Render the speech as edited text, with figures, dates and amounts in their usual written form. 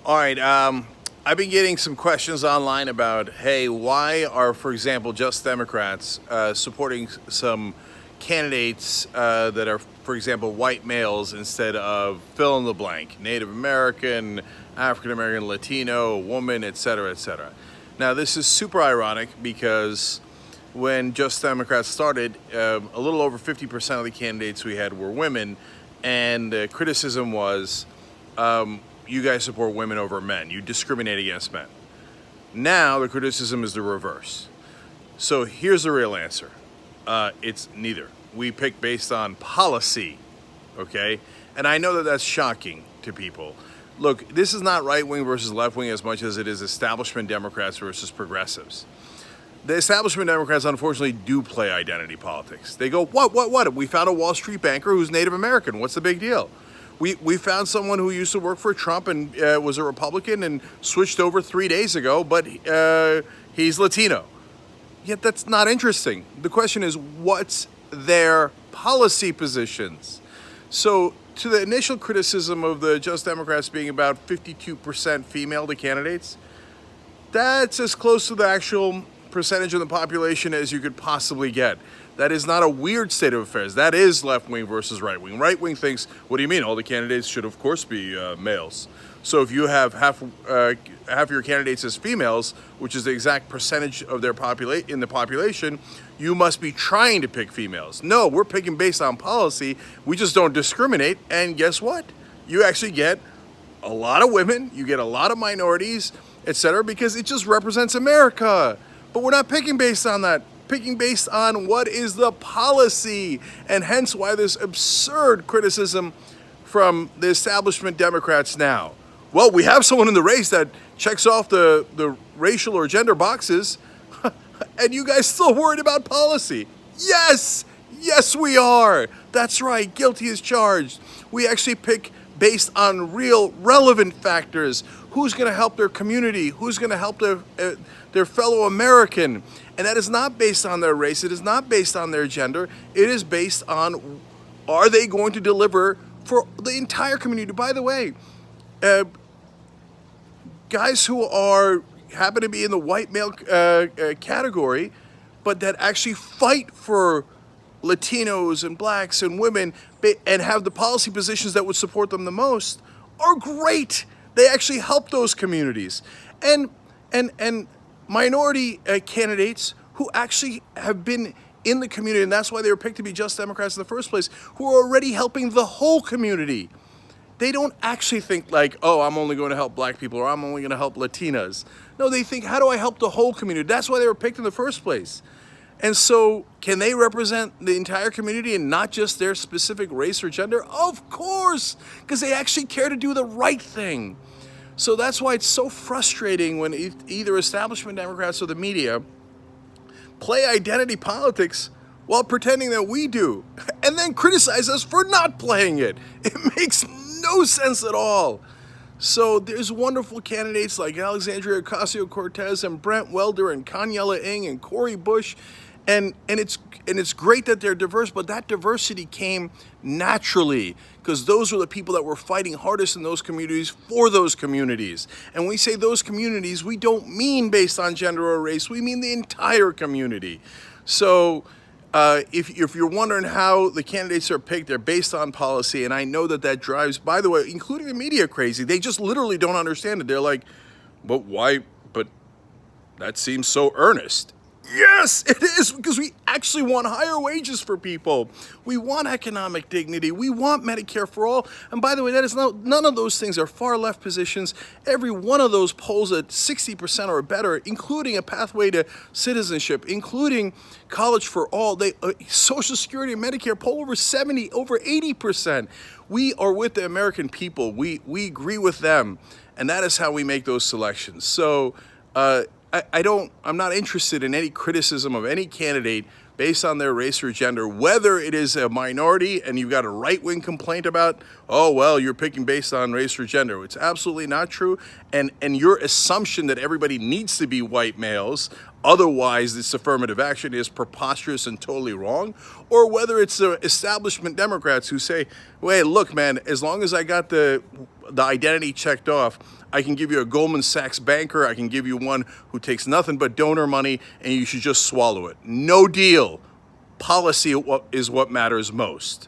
All right. I've been getting some questions online about, hey, why are, for example, Just Democrats supporting some candidates that are, for example, white males instead of fill in the blank, Native American, African American, Latino, woman, et cetera, et cetera. Now, this is super ironic because when Just Democrats started, a little over 50% of the candidates we had were women, and the criticism was, you guys support women over men. You discriminate against men. Now the criticism is the reverse. So here's the real answer. It's neither. We pick based on policy, okay? And I know that that's shocking to people. Look, this is not right wing versus left wing as much as it is establishment Democrats versus progressives. The establishment Democrats, unfortunately, do play identity politics. They go, what? We found a Wall Street banker who's Native American. What's the big deal? We found someone who used to work for Trump and was a Republican and switched over 3 days ago, but he's Latino. Yet that's not interesting. The question is, what's their policy positions? So to the initial criticism of the Just Democrats being about 52% female to candidates, that's as close to the actual percentage of the population as you could possibly get. That is not a weird state of affairs. That is left wing versus right wing. Right wing thinks, what do you mean? All the candidates should, of course, be males. So if you have half your candidates as females, which is the exact percentage of their in the population, you must be trying to pick females. No, we're picking based on policy. We just don't discriminate. And guess what? You actually get a lot of women. You get a lot of minorities, etc., because it just represents America. But we're not picking based on that. Picking based on what is the policy, and hence why this absurd criticism from the establishment Democrats now. Well, we have someone in the race that checks off the racial or gender boxes, and you guys still worried about policy. Yes, we are. That's right, guilty as charged. We actually pick based on real relevant factors. Who's going to help their community? Who's going to help their fellow American? And that is not based on their race. It is not based on their gender. It is based on, are they going to deliver for the entire community? By the way, guys who happen to be in the white male category, but that actually fight for Latinos and blacks and women and have the policy positions that would support them the most, are great. They actually help those communities. And minority candidates who actually have been in the community, and that's why they were picked to be Just Democrats in the first place, who are already helping the whole community. They don't actually think like, oh, I'm only going to help black people or I'm only going to help Latinas. No, they think, how do I help the whole community? That's why they were picked in the first place. And so can they represent the entire community and not just their specific race or gender? Of course, because they actually care to do the right thing. So that's why it's so frustrating when either establishment Democrats or the media play identity politics while pretending that we do, and then criticize us for not playing it. It makes no sense at all. So there's wonderful candidates like Alexandria Ocasio-Cortez and Brent Welder and Kanyela Ng and Cori Bush, and it's great that they're diverse, but that diversity came naturally because those are the people that were fighting hardest in those communities for those communities. And when we say those communities, we don't mean based on gender or race, we mean the entire community. So if you're wondering how the candidates are picked, they're based on policy, and I know that drives, by the way, including the media crazy. They just literally don't understand it. They're like, but why? But that seems so earnest. Yes, it is, because we actually want higher wages for people. We want economic dignity. We want Medicare for all. And by the way, none of those things are far left positions. Every one of those polls at 60% or better, including a pathway to citizenship, including college for all. Social Security and Medicare poll over 70, over 80%. We are with the American people. We agree with them. And that is how we make those selections. So, I'm not interested in any criticism of any candidate based on their race or gender, whether it is a minority and you've got a right-wing complaint about oh, well, you're picking based on race or gender. It's absolutely not true. And your assumption that everybody needs to be white males, otherwise this affirmative action, is preposterous and totally wrong. Or whether it's the establishment Democrats who say, wait, look, man, as long as I got the identity checked off, I can give you a Goldman Sachs banker, I can give you one who takes nothing but donor money, and you should just swallow it. No deal. Policy is what matters most.